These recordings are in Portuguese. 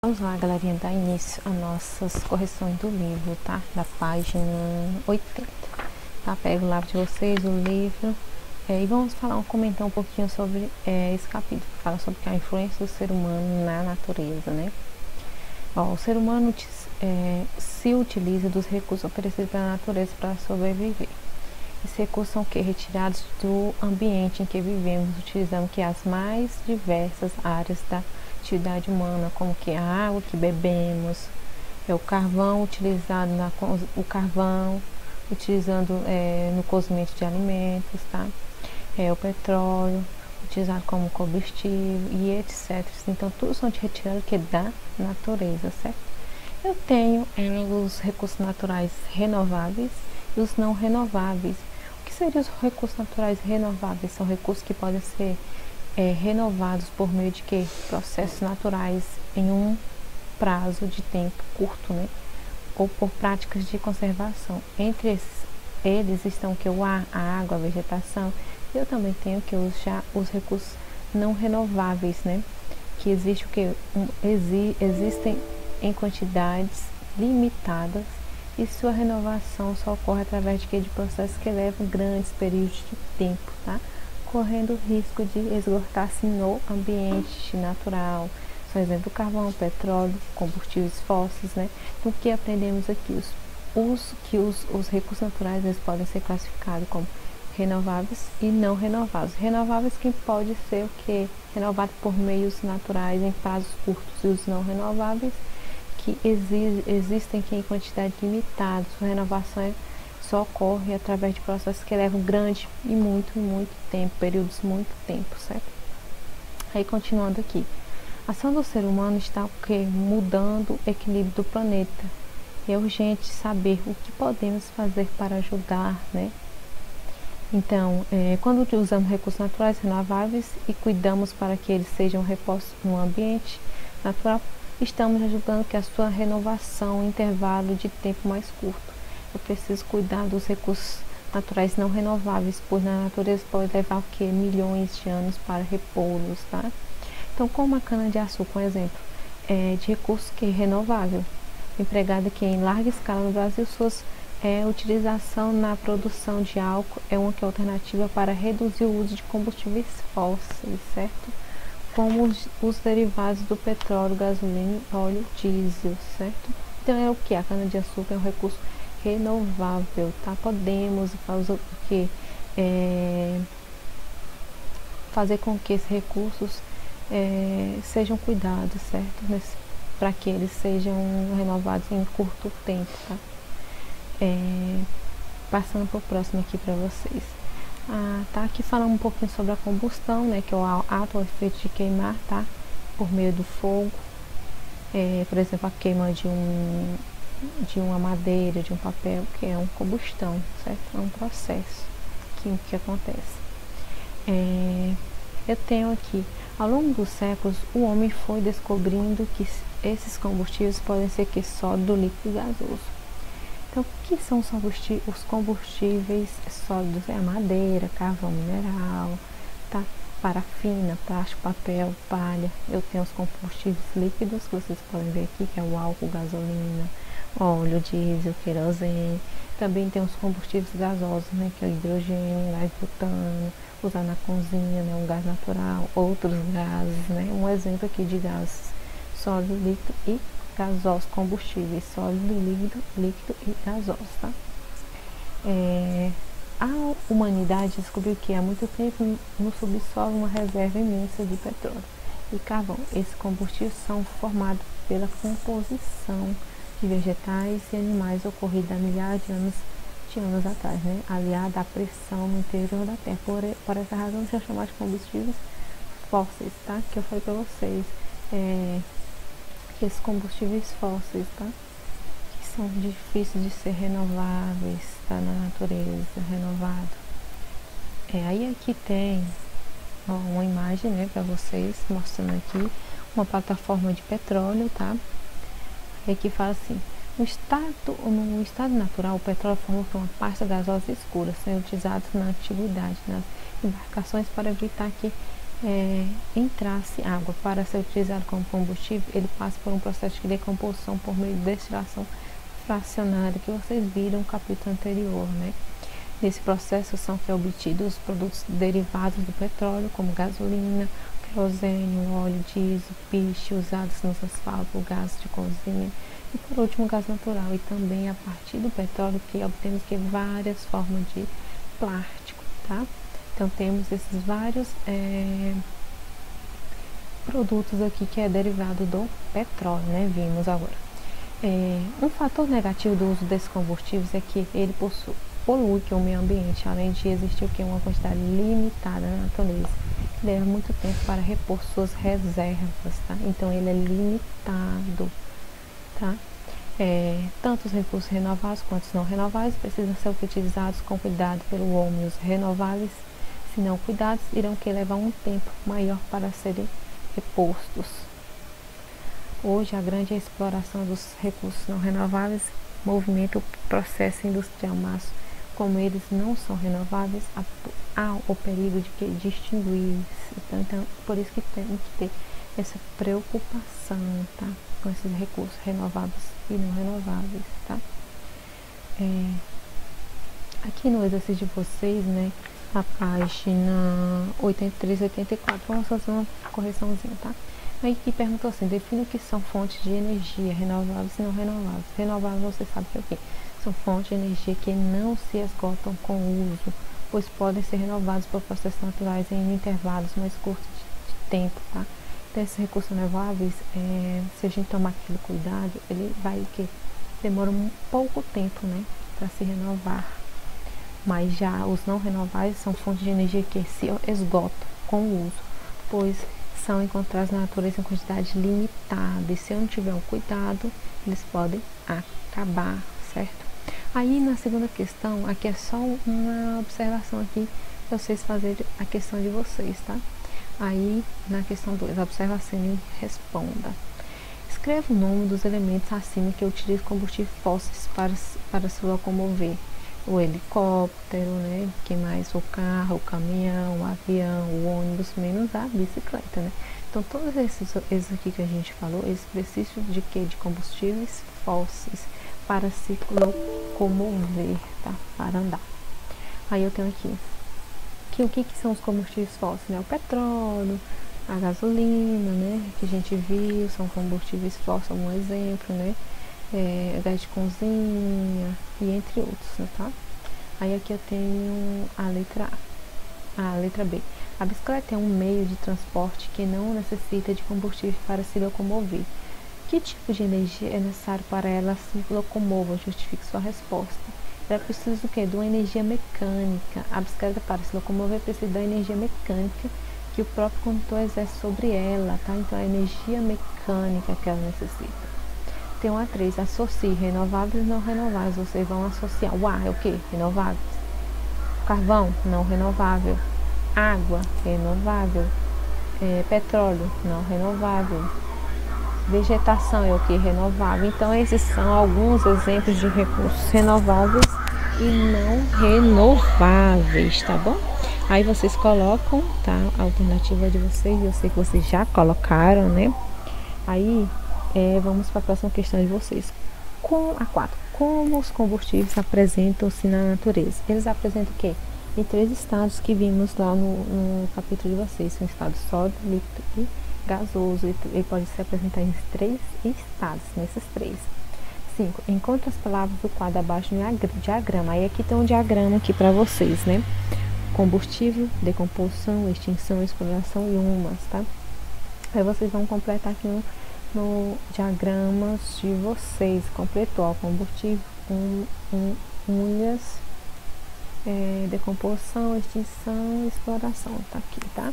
Vamos lá, galerinha, dar início às nossas correções do livro, tá? Da página 80. Tá? Pego o lápis de vocês, o livro, e vamos comentar um pouquinho sobre esse capítulo, que fala sobre a influência do ser humano na natureza, né? Ó, o ser humano se utiliza dos recursos oferecidos pela natureza para sobreviver. Esses recursos são retirados do ambiente em que vivemos, utilizando as mais diversas áreas da atividade humana, como a água que bebemos, o carvão utilizado no cozimento de alimentos, tá? O petróleo utilizado como combustível e etc. Então tudo são retirados da natureza, certo? Eu tenho os recursos naturais renováveis e os não renováveis. O que seriam os recursos naturais renováveis? São recursos que podem ser renovados por meio de processos naturais em um prazo de tempo curto, né? Ou por práticas de conservação. Entre eles estão o ar, a água, a vegetação. Eu também tenho os recursos não renováveis, né? Que existem em quantidades limitadas e sua renovação só ocorre através de processos que levam grandes períodos de tempo, tá? Correndo o risco de esgotar-se no ambiente natural. São exemplo do carvão, petróleo, combustíveis fósseis, né? Então, o que aprendemos aqui? Os recursos naturais eles podem ser classificados como renováveis e não renováveis. Renováveis que pode ser renovado por meios naturais em prazos curtos, e os não renováveis que existem em quantidade limitada. Sua renovação só ocorre através de processos que levam grande e muito tempo, períodos muito tempo, certo? Aí continuando aqui, a ação do ser humano está mudando o equilíbrio do planeta. É urgente saber o que podemos fazer para ajudar, né? Então, quando usamos recursos naturais renováveis e cuidamos para que eles sejam repostos no ambiente natural, estamos ajudando a sua renovação em intervalo de tempo mais curto. É preciso cuidar dos recursos naturais não renováveis, pois na natureza pode levar milhões de anos para repô-los, tá? Então, como a cana-de-açúcar, um exemplo, de recurso renovável, empregada em larga escala no Brasil, suas utilização na produção de álcool é uma alternativa para reduzir o uso de combustíveis fósseis, certo? Como os derivados do petróleo, gasolina, óleo, diesel, certo? Então a cana-de-açúcar é um recurso renovável, tá? Podemos fazer com que esses recursos sejam cuidados, certo? Para que eles sejam renovados em curto tempo, tá? Passando para o próximo aqui para vocês. Tá aqui falando um pouquinho sobre a combustão, né? Que é o ato ou efeito de queimar, tá? Por meio do fogo. Por exemplo, a queima de uma madeira, de um papel, que é uma combustão, certo? É um processo que acontece. Eu tenho aqui, ao longo dos séculos, o homem foi descobrindo que esses combustíveis podem ser sólido, líquido e gasoso. Então, o que são os combustíveis sólidos? É a madeira, carvão mineral, tá? Parafina, plástico, papel, palha. Eu tenho os combustíveis líquidos, que vocês podem ver aqui, que é o álcool, gasolina, óleo, diesel, querosene. Também tem os combustíveis gasosos, né, que é o hidrogênio, gás butano, usado na cozinha, né, um gás natural, outros gases, né. Um exemplo aqui de gases sólido, líquido e gasosos, combustíveis sólido, líquido e gasosos, tá? A humanidade descobriu que há muito tempo no subsolo uma reserva imensa de petróleo e carvão. Esses combustíveis são formados pela composição de vegetais e animais ocorrida há milhares de anos atrás, né? Aliada à pressão no interior da Terra. Por essa razão, são chamados de combustíveis fósseis, tá? Que eu falei para vocês. Esses combustíveis fósseis, tá? Que são difíceis de ser renováveis, tá? Na natureza, renovado. Aí aqui tem uma imagem, né, para vocês, mostrando aqui uma plataforma de petróleo, tá? E aqui fala assim: no estado natural, o petróleo forma uma pasta gasosa escura, sendo utilizado na antiguidade nas embarcações para evitar que entrasse água para ser utilizado como combustível, ele passa por um processo de decomposição por meio de destilação fracionada, que vocês viram no capítulo anterior, né? Nesse processo são obtidos os produtos derivados do petróleo, como gasolina, querosene, óleo, diesel, piche, usados nos asfaltos, gás de cozinha e, por último, gás natural. E também a partir do petróleo que obtemos várias formas de plástico, tá? Então temos esses vários produtos aqui que é derivado do petróleo, né? Vimos agora. Um fator negativo do uso desses combustíveis é que ele polui o meio ambiente, além de existir uma quantidade limitada na natureza, que leva muito tempo para repor suas reservas, tá? Então ele é limitado, tá? Tanto os recursos renováveis quanto os não renováveis precisam ser utilizados com cuidado pelo homem. Os renováveis, se não cuidados, irão levar um tempo maior para serem repostos. Hoje, a grande exploração dos recursos não renováveis movimenta o processo industrial, mas como eles não são renováveis, há o perigo de extinguir-se. Então, por isso que temos que ter essa preocupação, tá? Com esses recursos renováveis e não renováveis, tá? Aqui no exercício de vocês, né, na página 83 e 84, vamos fazer uma correçãozinha, tá? Aí que perguntou assim, define o que são fontes de energia renováveis e não renováveis. Renováveis, você sabe que é o quê? São fontes de energia que não se esgotam com o uso, pois podem ser renovados por processos naturais em intervalos mais curtos de tempo, tá? Então, esses recursos renováveis, se a gente tomar aquele cuidado, ele vai demora um pouco tempo, né, para se renovar. Mas já os não renováveis são fontes de energia que se esgotam com o uso, pois são encontrados na natureza em quantidade limitada, e se eu não tiver um cuidado, eles podem acabar, certo? Aí na segunda questão, aqui é só uma observação aqui para vocês fazerem a questão de vocês, tá? Aí na questão 2, observação e responda. Escreva o nome dos elementos acima que utilizam combustíveis fósseis para se locomover. O helicóptero, né? Que mais? O carro, o caminhão, o avião, o ônibus, menos a bicicleta, né? Então, todos esses aqui que a gente falou, eles precisam de quê? De combustíveis fósseis para se locomover, tá? Para andar. Aí eu tenho aqui o que são os combustíveis fósseis, né? O petróleo, a gasolina, né? Que a gente viu, são combustíveis fósseis, um exemplo, né? Gás de cozinha e entre outros, né, tá? Aí aqui eu tenho a letra A. A letra B. A bicicleta é um meio de transporte que não necessita de combustível para se locomover. Que tipo de energia é necessário para ela se locomover? Justifique sua resposta. Ela precisa do quê? De uma energia mecânica. A bicicleta, para se locomover, precisa da energia mecânica que o próprio condutor exerce sobre ela, tá? Então, é a energia mecânica que ela necessita. Tem uma 3, associe renováveis e não renováveis. Vocês vão associar. O ar é o que? Renováveis. Carvão, não renovável. Água, renovável. Petróleo, não renovável. Vegetação é o que? Renovável. Então, esses são alguns exemplos de recursos renováveis e não renováveis, tá bom? Aí vocês colocam, tá? A alternativa de vocês, eu sei que vocês já colocaram, né? Aí, vamos para a próxima questão de vocês. A 4. Como os combustíveis apresentam-se na natureza? Eles apresentam o quê? Em 3 estados que vimos lá no capítulo de vocês. São estados sólido, líquido e gasoso. Ele pode se apresentar em 3 estados, nesses 3. 5. Encontre as palavras do quadro abaixo no diagrama. Aí aqui tem um diagrama aqui para vocês, né? Combustível, decomposição, extinção, exploração e humas, tá? Aí vocês vão completar aqui no diagramas de vocês. Completou, ó, combustível, unhas, decomposição, extinção, exploração, tá aqui, tá?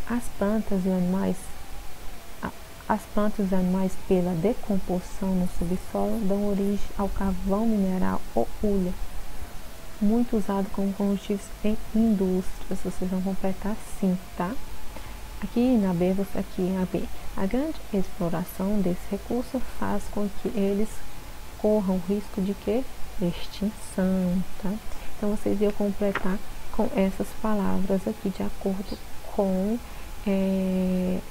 As plantas e animais pela decomposição no subsolo dão origem ao carvão mineral ou hulha, muito usado como combustíveis em indústrias. Vocês vão completar assim, tá? Aqui na B, a grande exploração desse recurso faz com que eles corram o risco de quê? Extinção, tá? Então, vocês iam completar com essas palavras aqui, de acordo com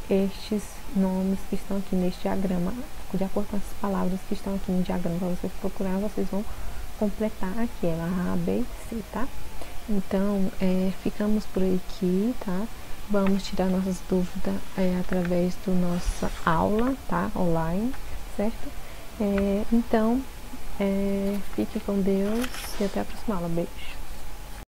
estes nomes que estão aqui neste diagrama, de acordo com essas palavras que estão aqui no diagrama. Para vocês procurar, vocês vão completar aqui, ela A, B e C, tá? Então, ficamos por aqui, tá? Vamos tirar nossas dúvidas através da nossa aula, tá? Online, certo? Então, fique com Deus e até a próxima aula. Beijo!